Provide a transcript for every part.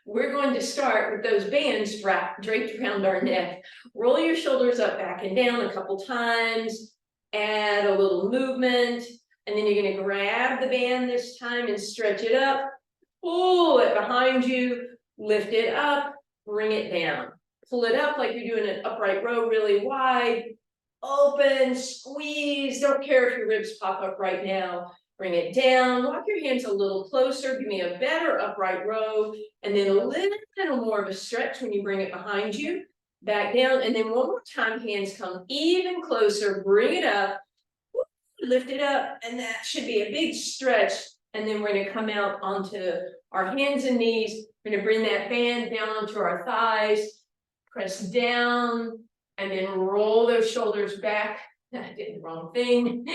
we're going to start with those bands draped around our neck. Roll your shoulders up, back and down a couple times, add a little movement, and then you're going to grab the band this time and stretch it up, pull it behind you, lift it up, bring it down. Pull it up like you're doing an upright row really wide, open, squeeze, don't care if your ribs pop up right now. Bring it down, walk your hands a little closer, give me a better upright row, and then a little more of a stretch when you bring it behind you. Back down, and then one more time, hands come even closer, bring it up, lift it up, and that should be a big stretch. And then we're gonna come out onto our hands and knees. We're gonna bring that band down onto our thighs, press down, and then roll those shoulders back. I did the wrong thing.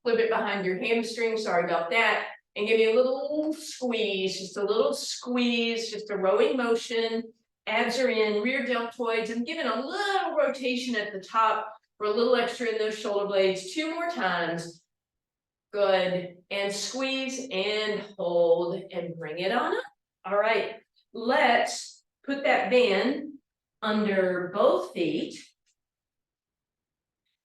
Flip it behind your hamstring, sorry about that. And give me a little squeeze, just a little squeeze, just a rowing motion. Abs are in, rear deltoids. I'm giving a little rotation at the top for a little extra in those shoulder blades. 2 more times. Good. And squeeze and hold and bring it on up. All right, let's put that band under both feet.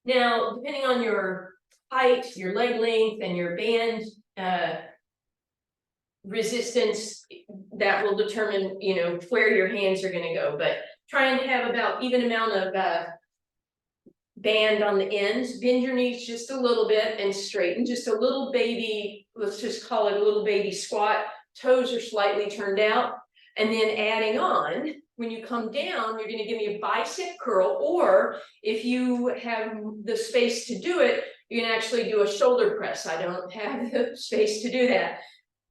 Now, depending on your height, your leg length, and your band resistance, that will determine, you know, where your hands are going to go. But try and have about even amount of band on the ends. Bend your knees just a little bit and straighten. Just a little baby, let's just call it a little baby squat. Toes are slightly turned out. And then adding on, when you come down, you're going to give me a bicep curl, or if you have the space to do it, you can actually do a shoulder press. I don't have the space to do that.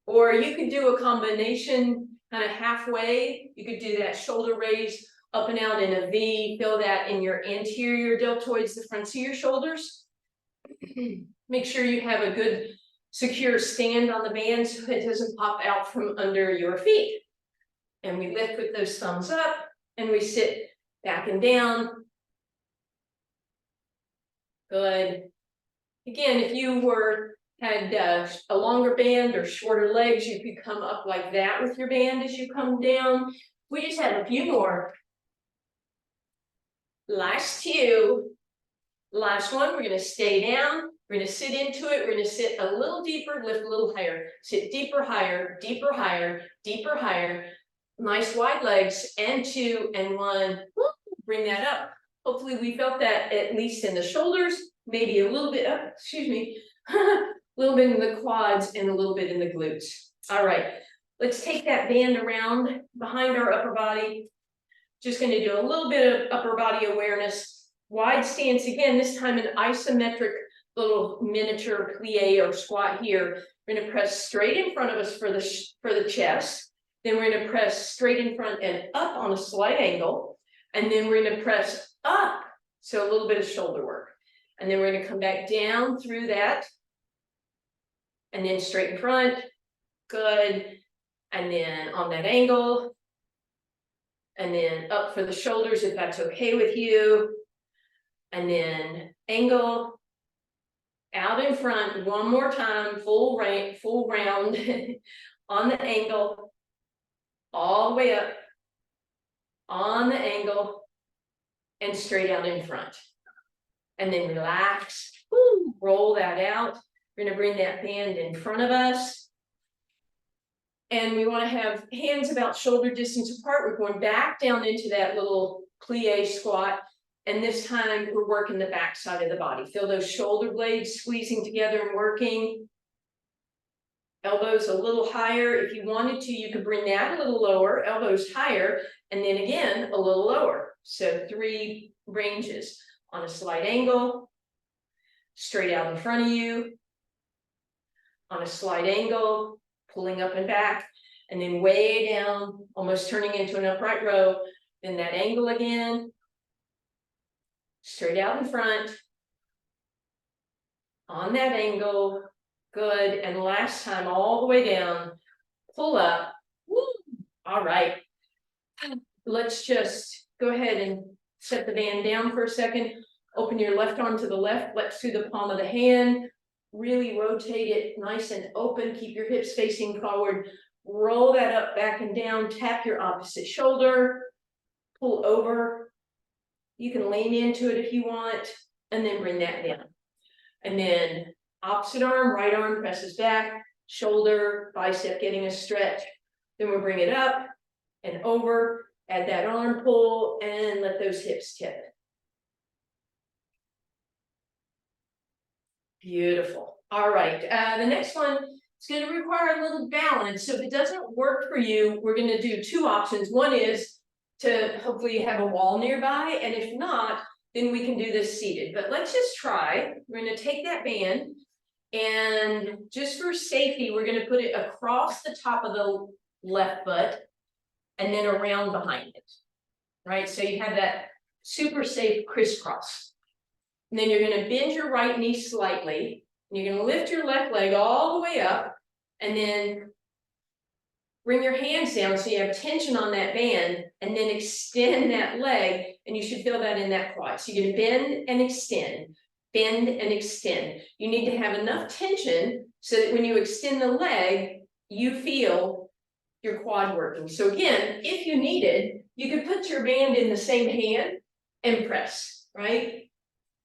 Or you could do a combination kind of halfway. You could do that shoulder raise up and out in a V, feel that in your anterior deltoids, the fronts of your shoulders. Make sure you have a good secure stand on the band so it doesn't pop out from under your feet. And we lift with those thumbs up, and we sit back and down. Good. Again, if you had a longer band or shorter legs, you could come up like that with your band as you come down. We just have a few more. Last 2. Last one, we're going to stay down. We're going to sit into it. We're going to sit a little deeper, lift a little higher. Sit deeper, higher, deeper, higher, deeper, higher. Nice wide legs, and 2 and 1. Bring that up. Hopefully we felt that at least in the shoulders, maybe a little bit up, excuse me, a little bit in the quads and a little bit in the glutes. All right, let's take that band around behind our upper body. Just going to do a little bit of upper body awareness. Wide stance again, this time an isometric little miniature plie or squat here. We're going to press straight in front of us for the chest. Then we're going to press straight in front and up on a slight angle. And then we're going to press up. So a little bit of shoulder work. And then we're going to come back down through that. And then straight in front. Good. And then on that angle. And then up for the shoulders if that's okay with you. And then angle. Out in front. One more time. Full round on the angle. All the way up, on the angle, and straight out in front. And then relax, roll that out. We're going to bring that band in front of us. And we want to have hands about shoulder distance apart. We're going back down into that little plie squat. And this time we're working the back side of the body. Feel those shoulder blades squeezing together and working. Elbows a little higher. If you wanted to, you could bring that a little lower, elbows higher, and then again, a little lower. So 3 ranges on a slight angle, straight out in front of you, on a slight angle, pulling up and back, and then way down, almost turning into an upright row. Then that angle again, straight out in front, on that angle. Good. And last time, all the way down, pull up. Woo. All right. Let's just go ahead and set the band down for a second. Open your left arm to the left, flex through the palm of the hand. Really rotate it nice and open. Keep your hips facing forward. roll that up, back and down, tap your opposite shoulder, pull over. You can lean into it if you want, and then bring that down. And then opposite arm, right arm presses back, shoulder, bicep getting a stretch. Then we'll bring it up and over, add that arm pull, and let those hips tip. Beautiful. All right, the next one is going to require a little balance. So if it doesn't work for you, we're going to do two options. One is to hopefully have a wall nearby, and if not, then we can do this seated. But let's just try. We're going to take that band, and just for safety, we're going to put it across the top of the left foot and then around behind it. Right? So you have that super safe crisscross. And then you're going to bend your right knee slightly, and you're going to lift your left leg all the way up, and then bring your hands down so you have tension on that band, and then extend that leg, and you should feel that in that quad. So you're going to bend and extend, bend and extend. You need to have enough tension so that when you extend the leg, you feel your quad working. So again, if you needed, you could put your band in the same hand and press, right?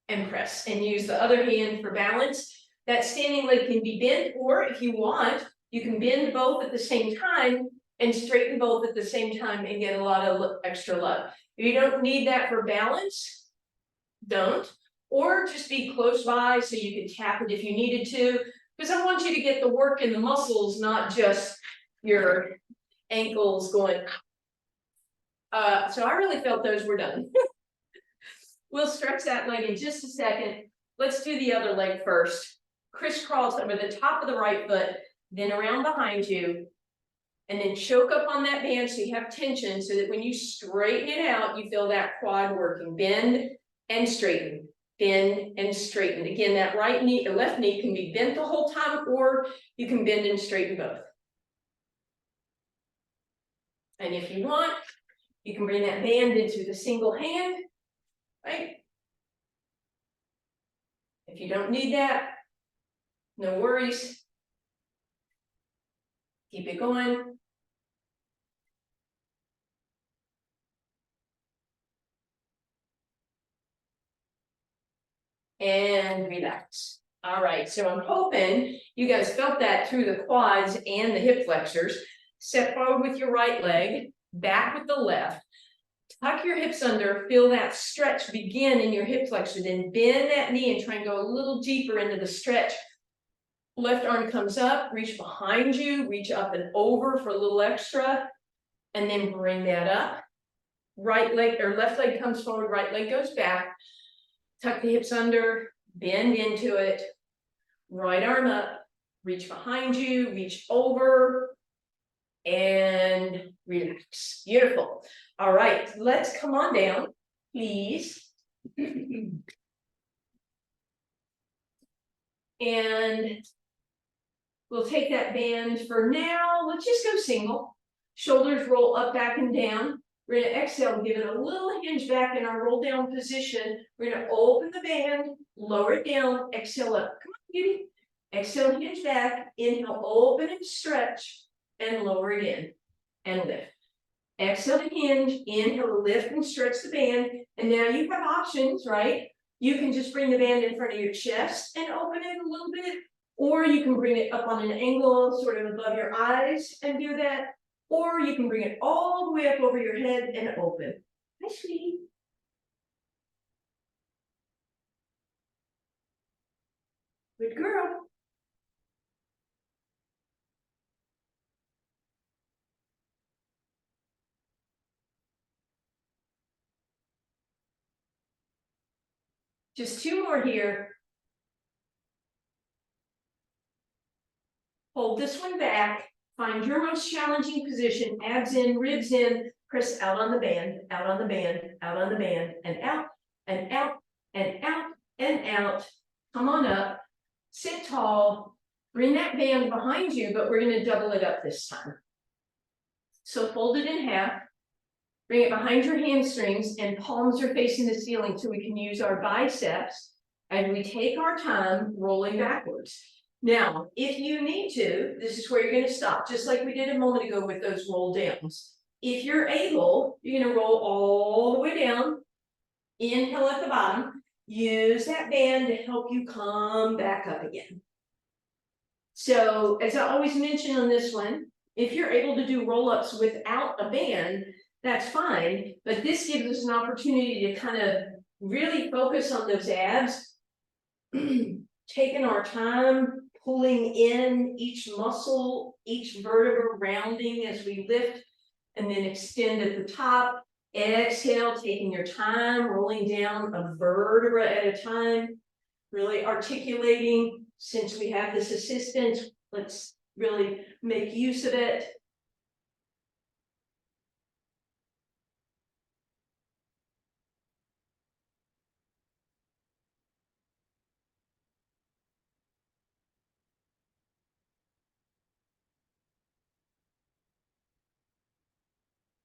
And press, and use the other hand for balance. That standing leg can be bent, or if you want, you can bend both at the same time and straighten both at the same time and get a lot of extra love. If you don't need that for balance, don't. Or just be close by so you can tap it if you needed to, because I want you to get the work in the muscles, not just your ankles going. So I really felt those were done. We'll stretch that leg in just a second. Let's do the other leg first. Crisscross over the top of the right foot, then around behind you, and then choke up on that band so you have tension, so that when you straighten it out, you feel that quad working. Bend and straighten, bend and straighten. Again, that right knee or left knee can be bent the whole time, or you can bend and straighten both. And if you want, you can bring that band into the single hand. Right? If you don't need that, no worries. Keep it going. And relax. All right, so I'm hoping you guys felt that through the quads and the hip flexors. Step forward with your right leg, back with the left. Tuck your hips under, feel that stretch begin in your hip flexor, then bend that knee and try and go a little deeper into the stretch. Left arm comes up, reach behind you, reach up and over for a little extra, and then bring that up. Right leg or left leg comes forward, right leg goes back. Tuck the hips under, bend into it, right arm up, reach behind you, reach over, and relax. Beautiful. All right, let's come on down, please. And we'll take that band for now. Let's just go single. Shoulders roll up, back, and down. We're going to exhale, give it a little hinge back in our roll down position. We're going to open the band, lower it down, exhale up. Come on, beauty. Exhale, hinge back. Inhale, open and stretch, and lower it in, and lift. Exhale to hinge, inhale, lift and stretch the band. And now you have options, right? You can just bring the band in front of your chest and open it a little bit, or you can bring it up on an angle, sort of above your eyes and do that. Or you can bring it all the way up over your head and open. Hi, sweetie. Good girl. Just two more here. Hold this one back. Find your most challenging position. Abs in, ribs in. Press out on the band, out on the band, out on the band, and out, and out, and out, and out. Come on up. Sit tall. Bring that band behind you, but we're going to double it up this time. So fold it in half. Bring it behind your hamstrings, and palms are facing the ceiling so we can use our biceps. And we take our time rolling backwards. Now, if you need to, this is where you're gonna stop, just like we did a moment ago with those roll downs. If you're able, you're gonna roll all the way down, inhale at the bottom, use that band to help you come back up again. So, as I always mention on this one, if you're able to do roll-ups without a band, that's fine, but this gives us an opportunity to kind of really focus on those abs, taking our time, pulling in each muscle, each vertebra, rounding as we lift, and then extend at the top. Exhale, taking your time, rolling down a vertebra at a time, really articulating. Since we have this assistance, let's really make use of it.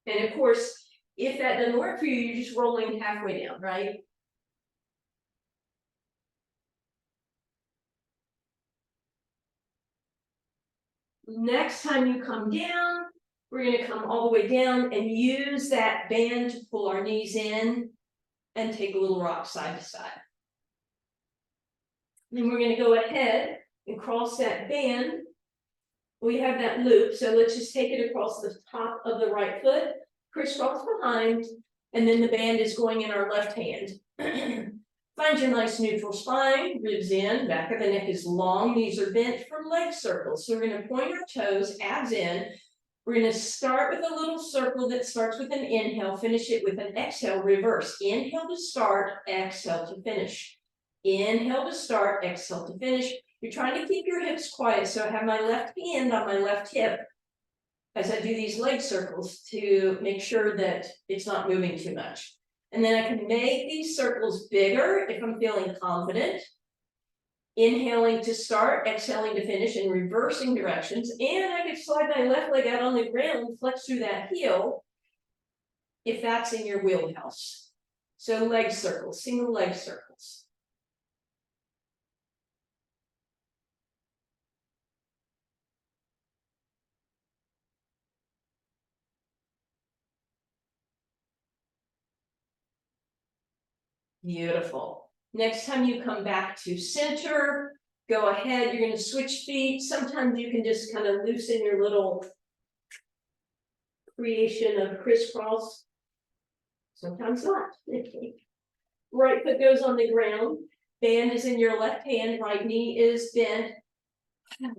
And of course, if that doesn't work for you, you're just rolling halfway down, right? Next time you come down, we're going to come all the way down and use that band to pull our knees in and take a little rock side to side. Then we're going to go ahead and cross that band. We have that loop, so let's just take it across the top of the right foot, crisscross behind, and then the band is going in our left hand. Find your nice neutral spine, ribs in, back of the neck is long, knees are bent for leg circles. So we're going to point our toes, abs in. We're going to start with a little circle that starts with an inhale, finish it with an exhale, reverse. Inhale to start, exhale to finish. Inhale to start, exhale to finish. You're trying to keep your hips quiet, so I have my left hand on my left hip as I do these leg circles to make sure that it's not moving too much. And then I can make these circles bigger if I'm feeling confident. Inhaling to start, exhaling to finish, and reversing directions. And I can slide my left leg out on the ground, flex through that heel, if that's in your wheelhouse. So leg circles, single leg circles. Beautiful. Next time you come back to center, go ahead, you're going to switch feet. Sometimes you can just kind of loosen your little creation of crisscross. Sometimes not. Right foot goes on the ground. Band is in your left hand. Right knee is bent.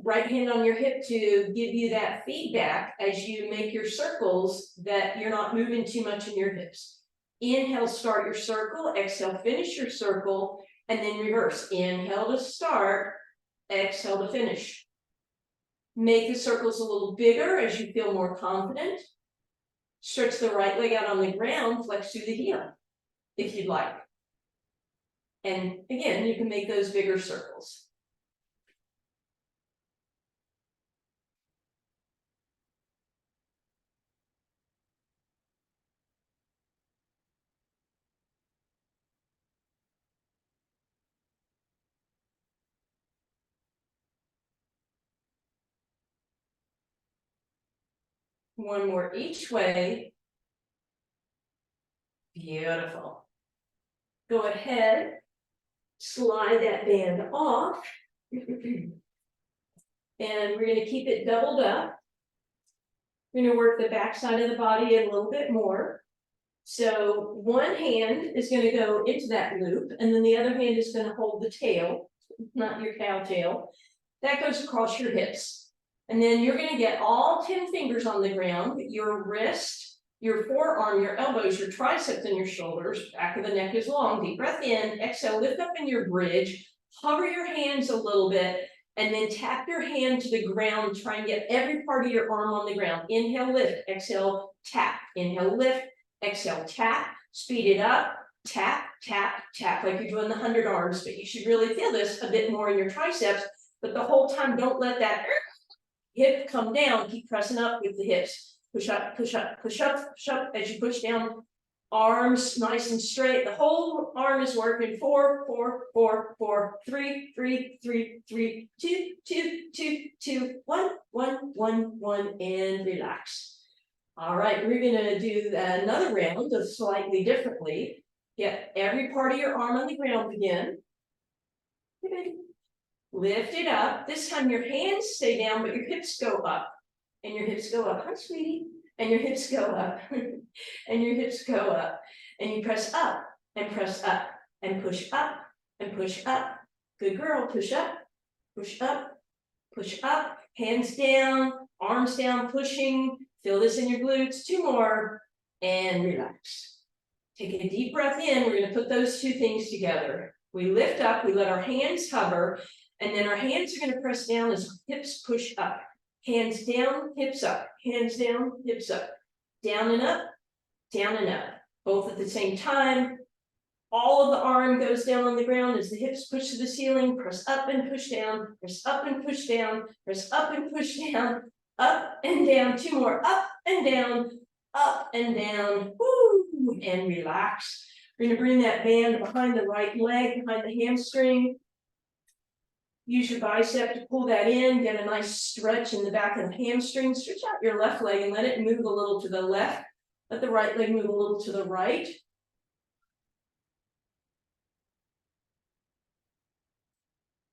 Right hand on your hip to give you that feedback as you make your circles that you're not moving too much in your hips. Inhale, start your circle. Exhale, finish your circle. And then reverse. Inhale to start. Exhale to finish. Make the circles a little bigger as you feel more confident. Stretch the right leg out on the ground. Flex through the heel if you'd like. And again, you can make those bigger circles. One more each way. Beautiful. Go ahead, slide that band off. And we're going to keep it doubled up. We're going to work the back side of the body a little bit more. So one hand is going to go into that loop, and then the other hand is going to hold the tail, not your cow tail. That goes across your hips. And then you're going to get all 10 fingers on the ground, your wrist, your forearm, your elbows, your triceps, and your shoulders. Back of the neck is long. Deep breath in. Exhale, lift up in your bridge. Hover your hands a little bit, and then tap your hand to the ground. Try and get every part of your arm on the ground. Inhale, lift. Exhale, tap. Inhale, lift. Exhale, tap. Speed it up. Tap, tap, tap, like you're doing the 100 arms. But you should really feel this a bit more in your triceps. But the whole time, don't let that hip come down. Keep pressing up with the hips. Push up, push up, push up, push up as you push down Arms nice and straight. The whole arm is working. 4, 4, 4, 4, 3, 3, 3, 3, 2, 2, 2, 2, 1, 1, 1, 1, and relax. All right, we're gonna do another round of slightly differently. Get every part of your arm on the ground again. Good. Lift it up. This time your hands stay down, but your hips go up. And your hips go up. Hi, sweetie. And your hips go up. And your hips go up. And you press up and push up and push up. Good girl. Push up, push up, push up. Hands down, arms down, pushing. Feel this in your glutes. 2 more. And relax. Take a deep breath in. We're going to put those 2 things together. We lift up, we let our hands hover, and then our hands are going to press down as hips push up. Hands down, hips up. Hands down, hips up. Down and up, both at the same time. All of the arm goes down on the ground as the hips push to the ceiling. Press up and push down, press up and push down, press up and push down, up and down. 2 more, up and down, woo, and relax. We're going to bring that band behind the right leg, behind the hamstring. Use your bicep to pull that in, get a nice stretch in the back of the hamstring. Stretch out your left leg and let it move a little to the left. Let the right leg move a little to the right.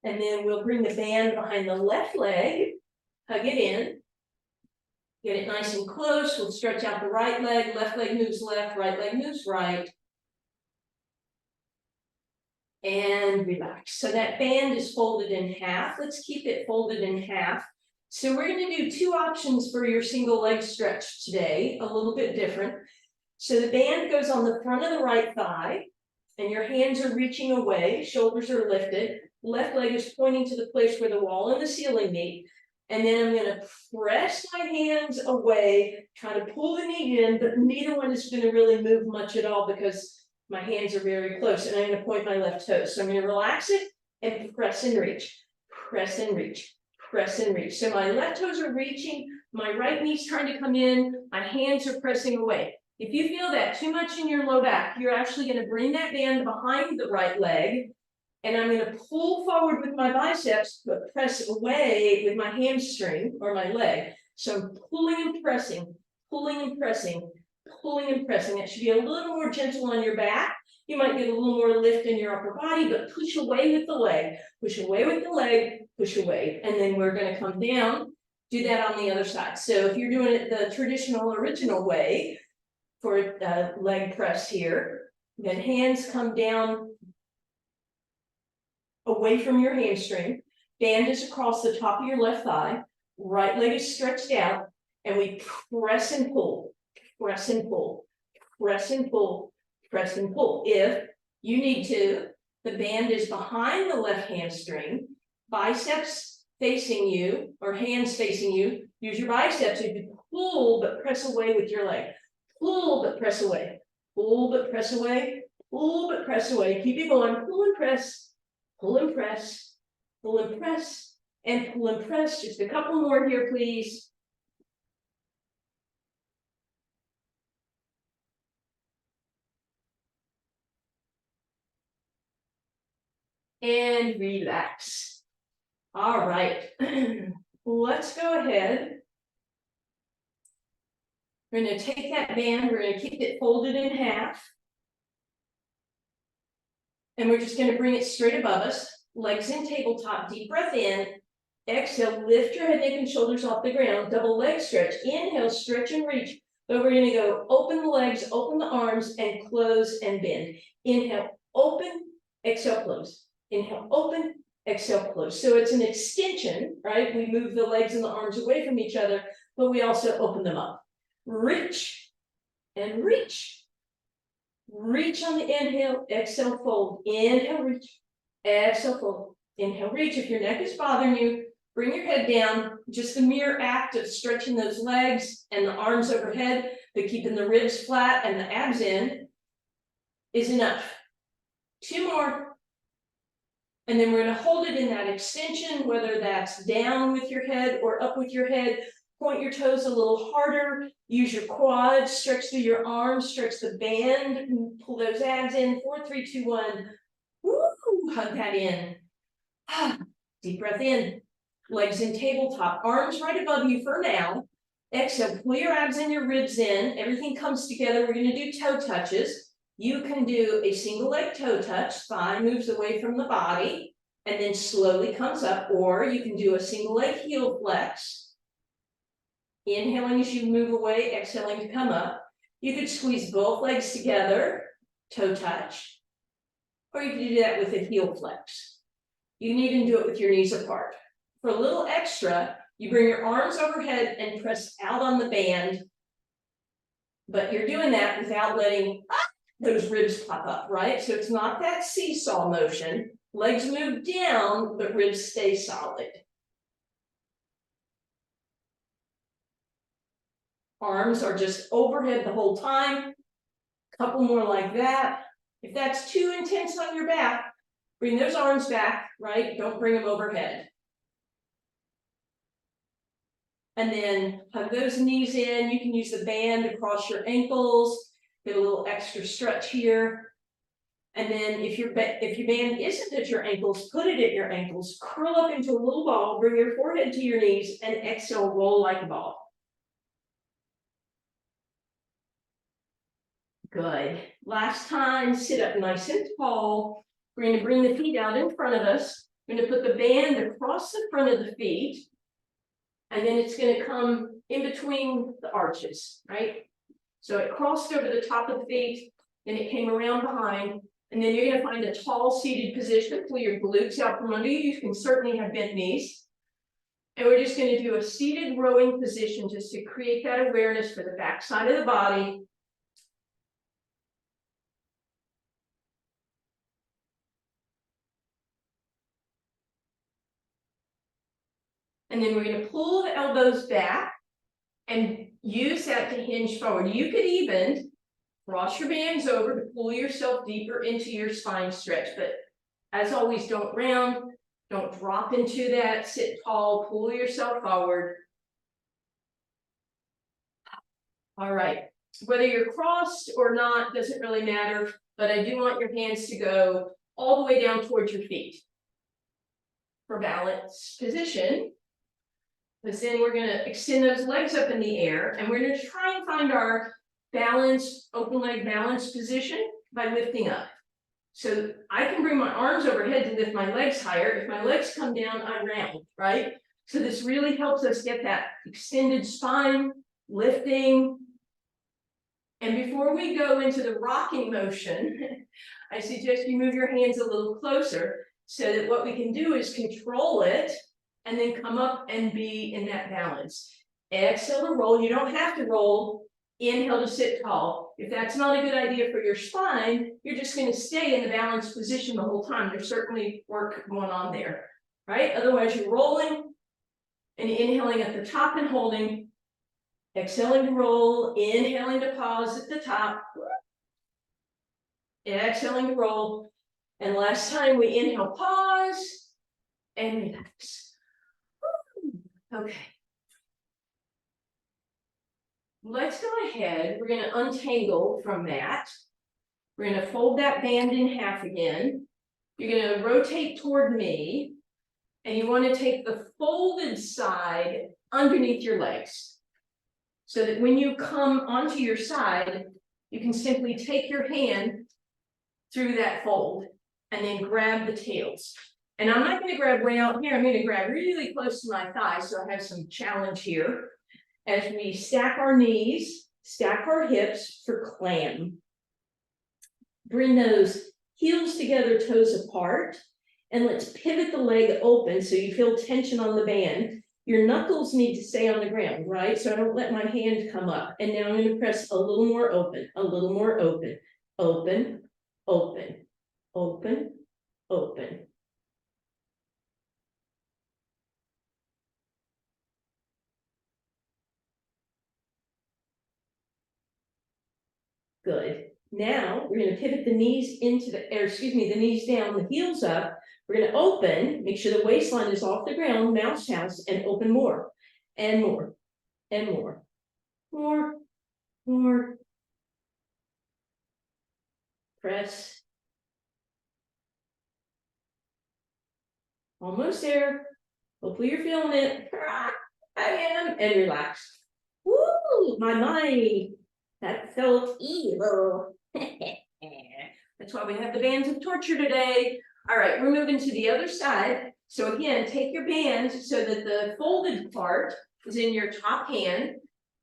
And then we'll bring the band behind the left leg, hug it in. Get it nice and close. We'll stretch out the right leg moves left, right leg moves right. And relax. So that band is folded in half. Let's keep it folded in half. So we're going to do 2 options for your single leg stretch today, a little bit different. So the band goes on the front of the right thigh, and your hands are reaching away, shoulders are lifted, left leg is pointing to the place where the wall and the ceiling meet. And then I'm going to press my hands away, try to pull the knee in, but neither one is going to really move much at all because my hands are very close, and I'm going to point my left toe. So I'm going to relax it and press and reach, press and reach, press and reach. So my left toes are reaching, my right knee's trying to come in, my hands are pressing away. If you feel that too much in your low back, you're actually going to bring that band behind the right leg, and I'm going to pull forward with my biceps, but press away with my hamstring or my leg. So I'm pulling and pressing, pulling and pressing, pulling and pressing. It should be a little more gentle on your back. You might get a little more lift in your upper body, but push away with the leg, push away with the leg, push away. And then we're going to come down, do that on the other side. So if you're doing it the traditional original way for leg press here, then hands come down away from your hamstring. Band is across the top of your left thigh. Right leg is stretched out, and we press and pull. Press and pull, press and pull, press and pull. If you need to, the band is behind the left hamstring, biceps facing you, or hands facing you. Use your biceps to pull, but press away with your leg. Pull, but press away. Pull, but press away. Pull, but press away. Keep it going. Pull and press. Pull and press. Pull and press. And pull and press. Just a couple more here, please. And relax. All right, let's go ahead. We're going to take that band, we're going to keep it folded in half. And we're just going to bring it straight above us. Legs in tabletop, deep breath in. Exhale, lift your head, neck, and shoulders off the ground. Double leg stretch. Inhale, stretch and reach. But we're going to go open the legs, open the arms, and close and bend. Inhale, open, exhale, close. Inhale, open, exhale, close. So it's an extension, right? We move the legs and the arms away from each other, but we also open them up. Reach and reach. Reach on the inhale, exhale, fold. Inhale, reach, exhale, fold. Inhale, reach. If your neck is bothering you, bring your head down. Just the mere act of stretching those legs and the arms overhead, but keeping the ribs flat and the abs in is enough. 2 more. And then we're going to hold it in that extension, whether that's down with your head or up with your head. point your toes a little harder, use your quads, stretch through your arms, stretch the band, pull those abs in, 4, 3, 2, 1. Woo, hug that in. Deep breath in, legs in tabletop, arms right above you for now. Exhale, pull your abs and your ribs in, everything comes together. We're gonna do toe touches. You can do a single leg toe touch, thigh moves away from the body, and then slowly comes up, or you can do a single leg heel flex. Inhaling as you move away, exhaling to come up. You could squeeze both legs together, toe touch, or you can do that with a heel flex. You can even do it with your knees apart. For a little extra, you bring your arms overhead and press out on the band, but you're doing that without letting those ribs pop up, right? So it's not that seesaw motion. Legs move down, but ribs stay solid. Arms are just overhead the whole time. Couple more like that. If that's too intense on your back, bring those arms back, right? Don't bring them overhead. And then hug those knees in. You can use the band across your ankles. Get a little extra stretch here. And then if your band isn't at your ankles, put it at your ankles. Curl up into a little ball. Bring your forehead to your knees and exhale, roll like a ball. Good. Last time, sit up nice and tall. We're going to bring the feet out in front of us. We're going to put the band across the front of the feet. And then it's going to come in between the arches, right? So it crossed over the top of the feet, then it came around behind, and then you're going to find a tall seated position. Pull your glutes out from under you. You can certainly have bent knees. And we're just going to do a seated rowing position just to create that awareness for the back side of the body. And then we're going to pull the elbows back and use that to hinge forward. You could even cross your bands over to pull yourself deeper into your spine stretch. But as always, don't round, don't drop into that, sit tall, pull yourself forward. All right, whether you're crossed or not, doesn't really matter, but I do want your hands to go all the way down towards your feet. For balance position, because then we're going to extend those legs up in the air, and we're going to try and find our balance, open leg balance position by lifting up. So I can bring my arms overhead to lift my legs higher. If my legs come down, I round, right? So this really helps us get that extended spine, lifting. And before we go into the rocking motion, I suggest you move your hands a little closer so that what we can do is control it and then come up and be in that balance. Exhale to roll. You don't have to roll. Inhale to sit tall. If that's not a good idea for your spine, you're just going to stay in the balanced position the whole time. There's certainly work going on there, right? Otherwise, you're rolling and inhaling at the top and holding. Exhaling to roll. Inhaling to pause at the top. Exhaling to roll. And last time we inhale, pause, and relax. Okay. Let's go ahead. We're going to untangle from that. We're going to fold that band in half again. You're going to rotate toward me, and you want to take the folded side underneath your legs, so that when you come onto your side, you can simply take your hand through that fold and then grab the tails. And I'm not going to grab way out here. I'm going to grab really close to my thigh, so I have some challenge here. As we stack our knees, stack our hips for clam. Bring those heels together, toes apart, and let's pivot the leg open so you feel tension on the band. Your knuckles need to stay on the ground, right? So I don't let my hand come up. And now I'm going to press a little more open, a little more open, open, open, open, open. Good. Now we're going to pivot the knees into the, the knees down, the heels up. We're going to open, make sure the waistline is off the ground, mouse house, and open more and more and more. More. Press. Almost there. Hopefully you're feeling it. I am. And relax. Woo, my mind. That felt evil. That's why we have the bands of torture today. All right, we're moving to the other side. So again, take your band so that the folded part is in your top hand.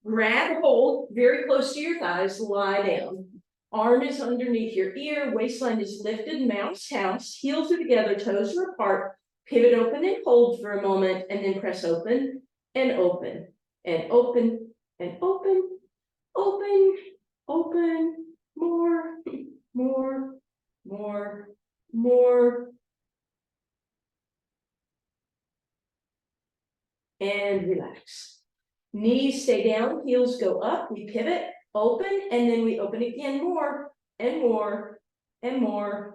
Grab hold very close to your thighs, lie down. Arm is underneath your ear, waistline is lifted, mouse house, heels are together, toes are apart. Pivot open and hold for a moment, and then press open and open and open and open, open, open, more, more, and relax. Knees stay down, heels go up, we pivot, open, and then we open again more and more and more.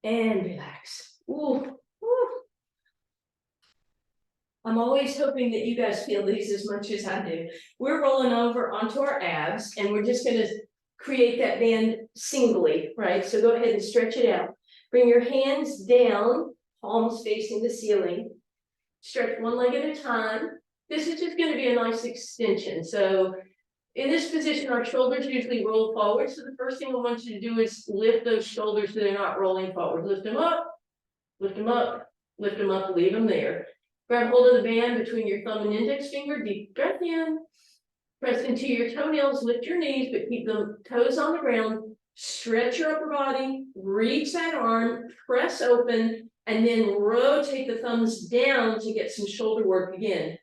And relax. Ooh, ooh. I'm always hoping that you guys feel these as much as I do. We're rolling over onto our abs, and we're just going to create that band singly, right? So go ahead and stretch it out. Bring your hands down, palms facing the ceiling. Stretch one leg at a time. This is just going to be a nice extension. So in this position, our shoulders usually roll forward. So the first thing I want you to do is lift those shoulders so they're not rolling forward. Lift them up, lift them up, lift them up, leave them there. Grab hold of the band between your thumb and index finger, deep breath in. Press into your toenails, lift your knees, but keep the toes on the ground. Stretch your upper body, reach that arm, press open, and then rotate the thumbs down to get some shoulder work again.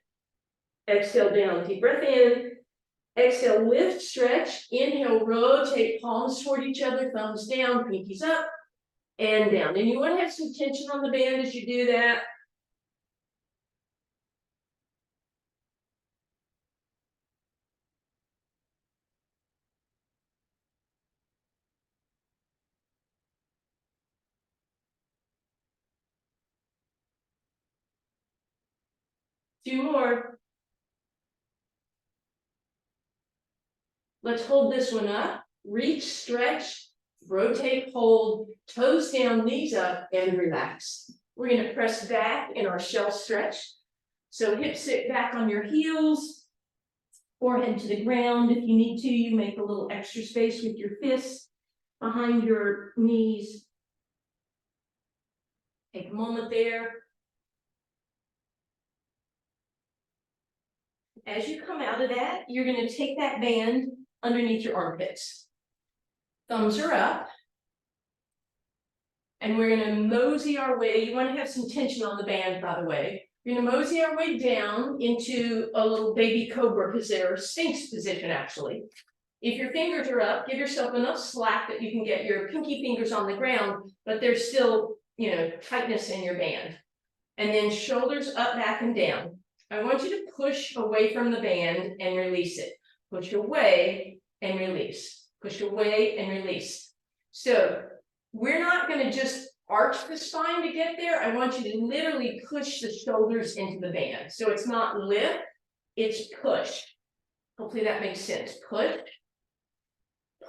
Exhale down, deep breath in. Exhale, lift, stretch. Inhale, rotate, palms toward each other, thumbs down, pinkies up, and down. And you want to have some tension on the band as you do that. Two more. Let's hold this one up. Reach, stretch, rotate, hold, toes down, knees up, and relax. We're going to press back in our shell stretch. So hips sit back on your heels, forehead to the ground. If you need to, you make a little extra space with your fists behind your knees. Take a moment there. As you come out of that, you're going to take that band underneath your armpits. Thumbs are up. And we're going to mosey our way. You want to have some tension on the band, by the way. We're going to mosey our way down into a little baby cobra position, or sphinx position, actually. If your fingers are up, give yourself enough slack that you can get your pinky fingers on the ground, but there's still, tightness in your band. And then shoulders up, back, and down. I want you to push away from the band and release it. Push away and release. Push away and release. So we're not going to just arch the spine to get there. I want you to literally push the shoulders into the band. So it's not lift, it's push. Hopefully that makes sense. Push,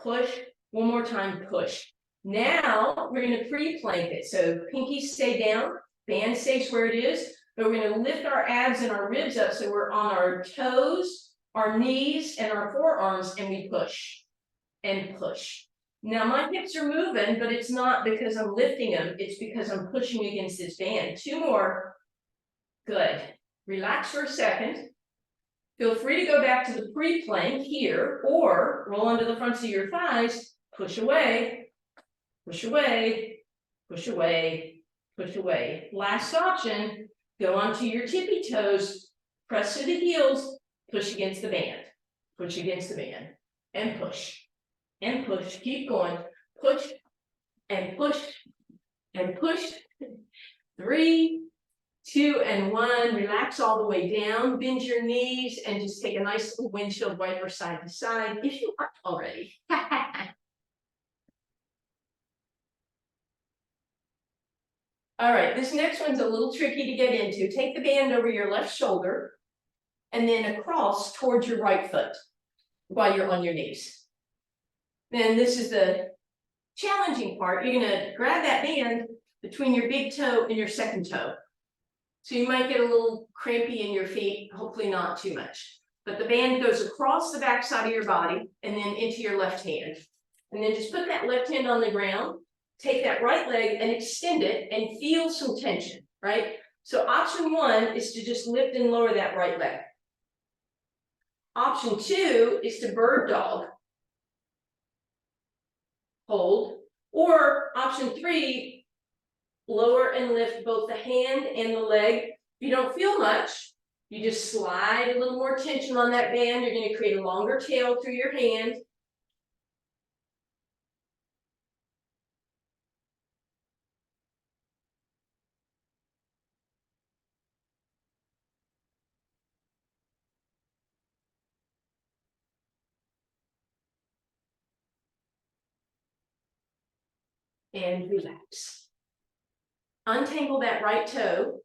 push, one more time, push. Now we're going to pre-plank it. So pinkies stay down, band stays where it is, but we're going to lift our abs and our ribs up so we're on our toes, our knees, and our forearms, and we push and push. Now my hips are moving, but it's not because I'm lifting them, it's because I'm pushing against this band. Two more. Good. Relax for a second. Feel free to go back to the pre-plank here, or roll onto the fronts of your thighs, push away, push away, push away, push away. Last option, go onto your tippy toes, press to the heels, push against the band, push against the band, and push. And push, keep going, push, and push, and push. 3, 2 and 1, relax all the way down, bend your knees, and just take a nice little windshield wiper side to side, if you aren't already. All right, this next one's a little tricky to get into. Take the band over your left shoulder, and then across towards your right foot while you're on your knees. Then this is the challenging part. You're gonna grab that band between your big toe and your second toe. So you might get a little crampy in your feet, hopefully not too much. But the band goes across the back side of your body and then into your left hand. And then just put that left hand on the ground, take that right leg and extend it and feel some tension, right? So option 1 is to just lift and lower that right leg. Option 2 is to bird dog, hold, or option 3, lower and lift both the hand and the leg. If you don't feel much, you just slide a little more tension on that band. You're going to create a longer tail through your hand. And relax. Untangle that right toe.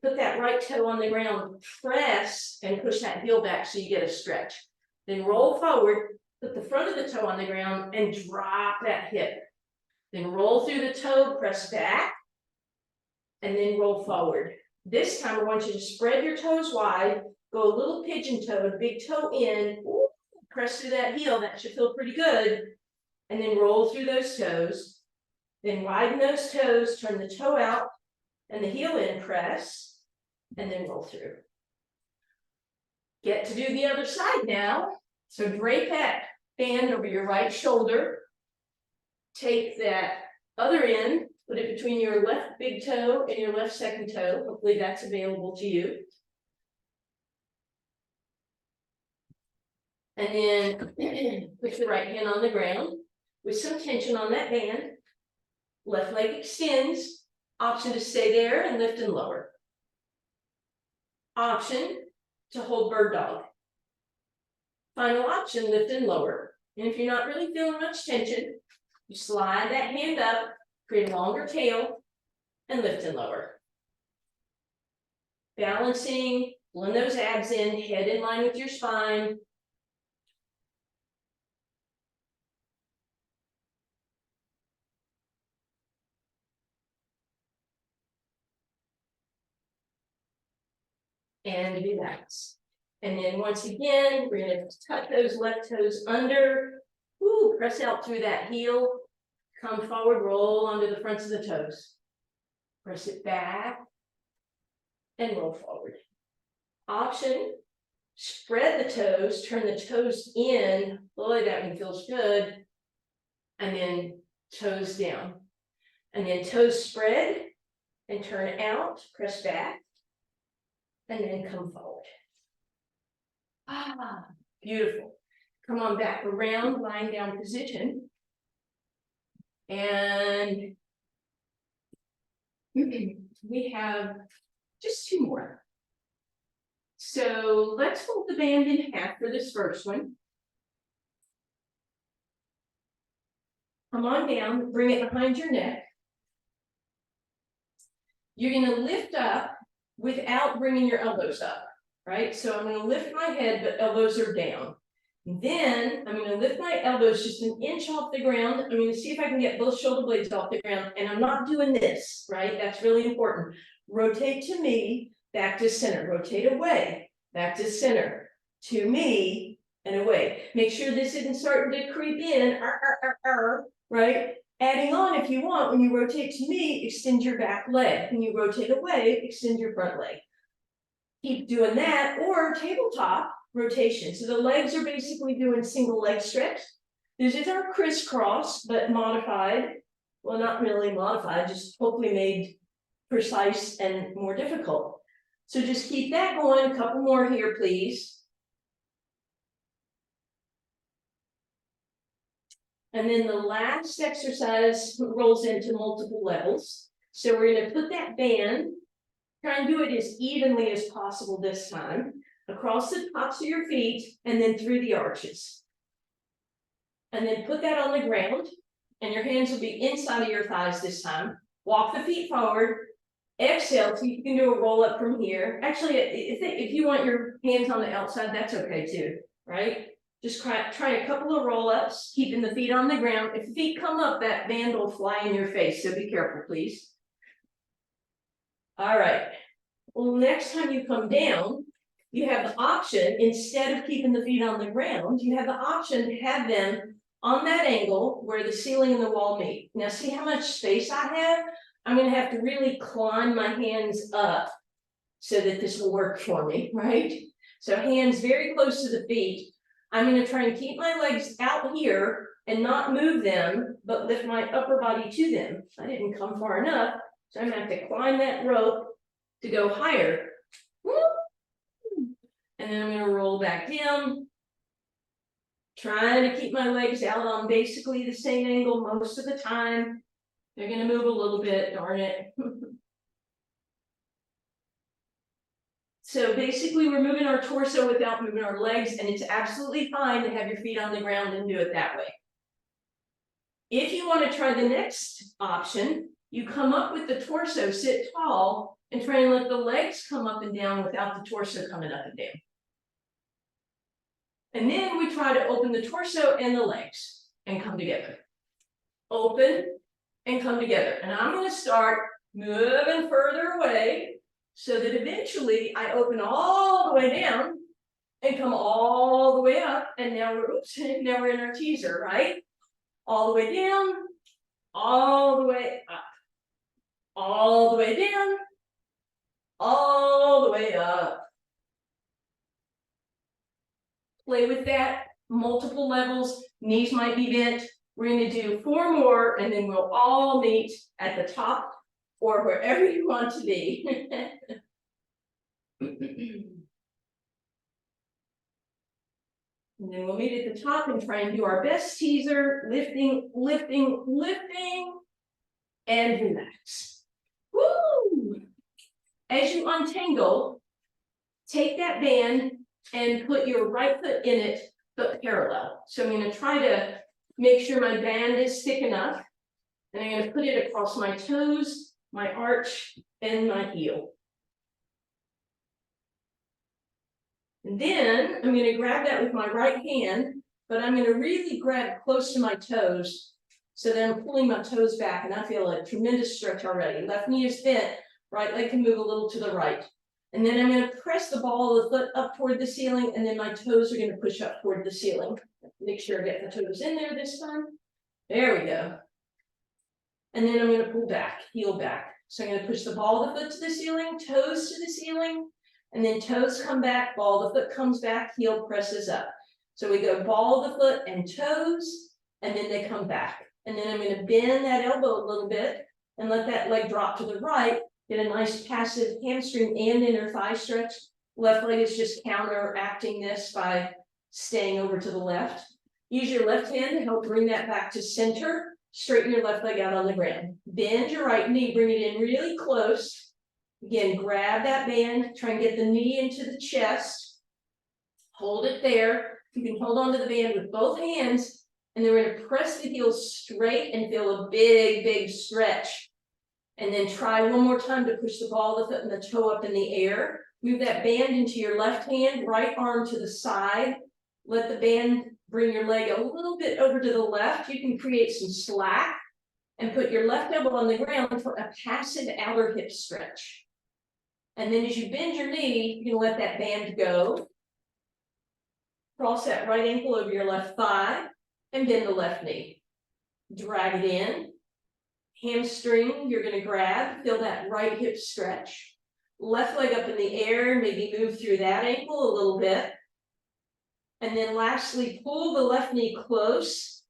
Put that right toe on the ground, press and push that heel back so you get a stretch. Then roll forward, put the front of the toe on the ground and drop that hip. Then roll through the toe, press back, and then roll forward. This time I want you to spread your toes wide, go a little pigeon toe, a big toe in, ooh, press through that heel, that should feel pretty good. And then roll through those toes. Then widen those toes, turn the toe out and the heel in, press, and then roll through. Get to do the other side now. So drape that band over your right shoulder. Take that other end, put it between your left big toe and your left second toe. Hopefully that's available to you. And then put your right hand on the ground with some tension on that band. Left leg extends. Option to stay there and lift and lower. Option to hold bird dog. Final option, lift and lower. And if you're not really feeling much tension, you slide that hand up, create a longer tail, and lift and lower. Balancing, pulling those abs in, head in line with your spine. And relax. And then once again, we're going to tuck those left toes under. Woo, press out through that heel. Come forward, roll onto the fronts of the toes. Press it back and roll forward. Option, spread the toes, turn the toes in. Boy, that one feels good. And then toes down. And then toes spread and turn out, press back, and then come forward. Ah, beautiful. Come on back around, lying down position. And we have just 2 more. So let's fold the band in half for this first one. Come on down, bring it behind your neck. You're going to lift up without bringing your elbows up, right? So I'm going to lift my head, but elbows are down. Then I'm going to lift my elbows just an inch off the ground. I'm going to see if I can get both shoulder blades off the ground. And I'm not doing this, right? That's really important. Rotate to me, back to center. Rotate away, back to center. To me, and away. Make sure this isn't starting to creep in, right? Adding on if you want, when you rotate to me, extend your back leg. When you rotate away, extend your front leg. Keep doing that, or tabletop rotation. So the legs are basically doing single leg stretch. This is our crisscross, but modified. Well, not really modified, just hopefully made precise and more difficult. So just keep that going. A couple more here, please. And then the last exercise rolls into multiple levels. So we're going to put that band Try and do it as evenly as possible this time, across the tops of your feet and then through the arches. And then put that on the ground, and your hands will be inside of your thighs this time. Walk the feet forward, exhale, so you can do a roll up from here. Actually, if you want your hands on the outside, that's okay too, right? Just try a couple of roll-ups, keeping the feet on the ground. If the feet come up, that band will fly in your face, so be careful, please. All right, well, next time you come down, you have the option, instead of keeping the feet on the ground, you have the option to have them on that angle where the ceiling and the wall meet. Now, see how much space I have? I'm gonna have to really climb my hands up so that this will work for me, right? So hands very close to the feet. I'm gonna try and keep my legs out here and not move them, but lift my upper body to them. I didn't come far enough, so I'm gonna have to climb that rope to go higher. And then I'm gonna roll back down. Trying to keep my legs out on basically the same angle most of the time. They're gonna move a little bit, darn it. So basically we're moving our torso without moving our legs, and it's absolutely fine to have your feet on the ground and do it that way. If you want to try the next option, you come up with the torso, sit tall, and try and let the legs come up and down without the torso coming up and down. And then we try to open the torso and the legs and come together. Open and come together. And I'm going to start moving further away so that eventually I open all the way down and come all the way up. And now we're in our teaser, right? All the way down, all the way up, all the way down, all the way up. Play with that, multiple levels, knees might be bent. We're going to do 4 more, and then we'll all meet at the top or wherever you want to be. And then we'll meet at the top and try and do our best teaser, lifting, lifting, lifting, and relax. Woo! As you untangle, take that band and put your right foot in it, but parallel. So I'm going to try to make sure my band is thick enough, and I'm going to put it across my toes, my arch, and my heel. And then I'm going to grab that with my right hand, but I'm going to really grab close to my toes so that I'm pulling my toes back, and I feel a tremendous stretch already. Left knee is bent, right leg can move a little to the right. And then I'm going to press the ball of the foot up toward the ceiling, and then my toes are going to push up toward the ceiling. Make sure I get the toes in there this time. There we go. And then I'm going to pull back, heel back. So I'm going to push the ball of the foot to the ceiling, toes to the ceiling, and then toes come back, ball of the foot comes back, heel presses up. So we go ball of the foot and toes, and then they come back. And then I'm going to bend that elbow a little bit and let that leg drop to the right. Get a nice passive hamstring and inner thigh stretch. Left leg is just counteracting this by staying over to the left. Use your left hand to help bring that back to center. Straighten your left leg out on the ground. Bend your right knee, bring it in really close. Again, grab that band, try and get the knee into the chest. Hold it there. You can hold onto the band with both hands, and then we're going to press the heels straight and feel a big, big stretch. And then try one more time to push the ball of the foot and the toe up in the air. Move that band into your left hand, right arm to the side. Let the band bring your leg a little bit over to the left. You can create some slack and put your left elbow on the ground for a passive outer hip stretch. And then as you bend your knee, you can let that band go. Cross that right ankle over your left thigh and bend the left knee. Drag it in. Hamstring, you're going to grab, feel that right hip stretch. Left leg up in the air, maybe move through that ankle a little bit. And then lastly, pull the left knee close.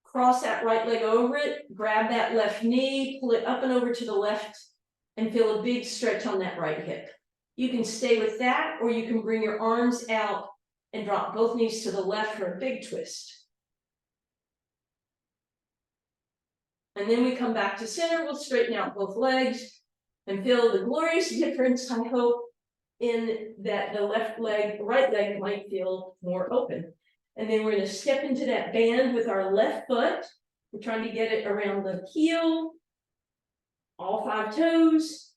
Cross that right leg over it, grab that left knee, pull it up and over to the left, and feel a big stretch on that right hip. You can stay with that, or you can bring your arms out and drop both knees to the left for a big twist. And then we come back to center, we'll straighten out both legs, And feel the glorious difference, I hope, in that the left leg, right leg might feel more open. And then we're going to step into that band with our left foot. We're trying to get it around the heel, all 5 toes,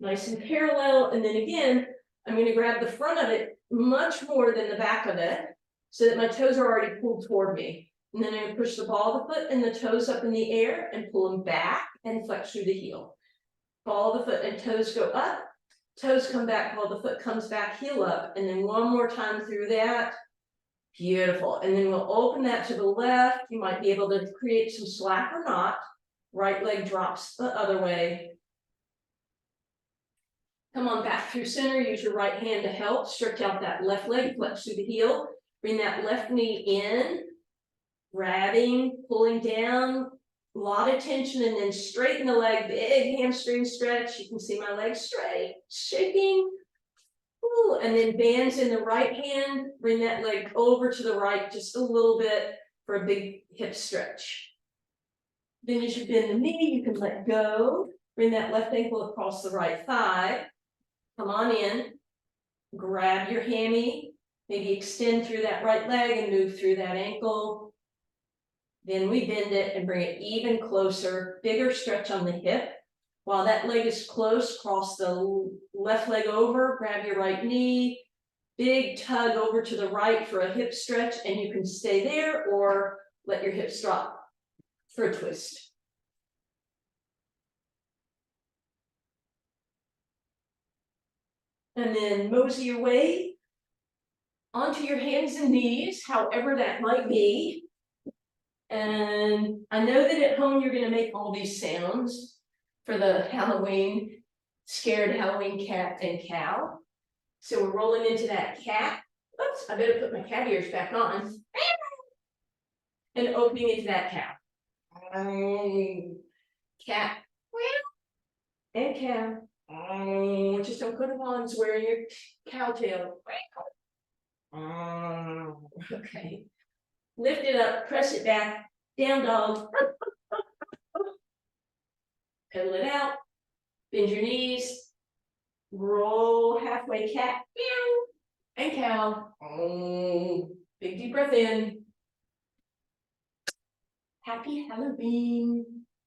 nice and parallel. And then again, I'm going to grab the front of it much more than the back of it so that my toes are already pulled toward me. And then I'm going to push the ball of the foot and the toes up in the air and pull them back and flex through the heel. Ball of the foot and toes go up, toes come back, ball of the foot comes back, heel up, and then one more time through that. Beautiful. And then we'll open that to the left. You might be able to create some slack or not. Right leg drops the other way. Come on back through center. Use your right hand to help. Stretch out that left leg, flex through the heel. Bring that left knee in. Grabbing, pulling down. A lot of tension, and then straighten the leg, big hamstring stretch. You can see my legs straight, shaking. Ooh, and then bands in the right hand, bring that leg over to the right just a little bit for a big hip stretch. Then as you bend the knee, you can let go. Bring that left ankle across the right thigh. Come on in, grab your hammy, maybe extend through that right leg and move through that ankle. Then we bend it and bring it even closer, bigger stretch on the hip. While that leg is close, cross the left leg over, grab your right knee, big tug over to the right for a hip stretch, and you can stay there or let your hips drop for a twist. And then mosey your way onto your hands and knees, however that might be. And I know that at home you're going to make all these sounds for the Halloween, scared Halloween cat and cow. So we're rolling into that cat. Oops, I better put my cat ears back on. And opening into that cow. Cat. And cow. Just don't put them on, wearing your cow tail. Okay. Lift it up, press it back, down dog. Pedal it out, bend your knees, roll halfway cat, meow, and cow. Big deep breath in. Happy Halloween.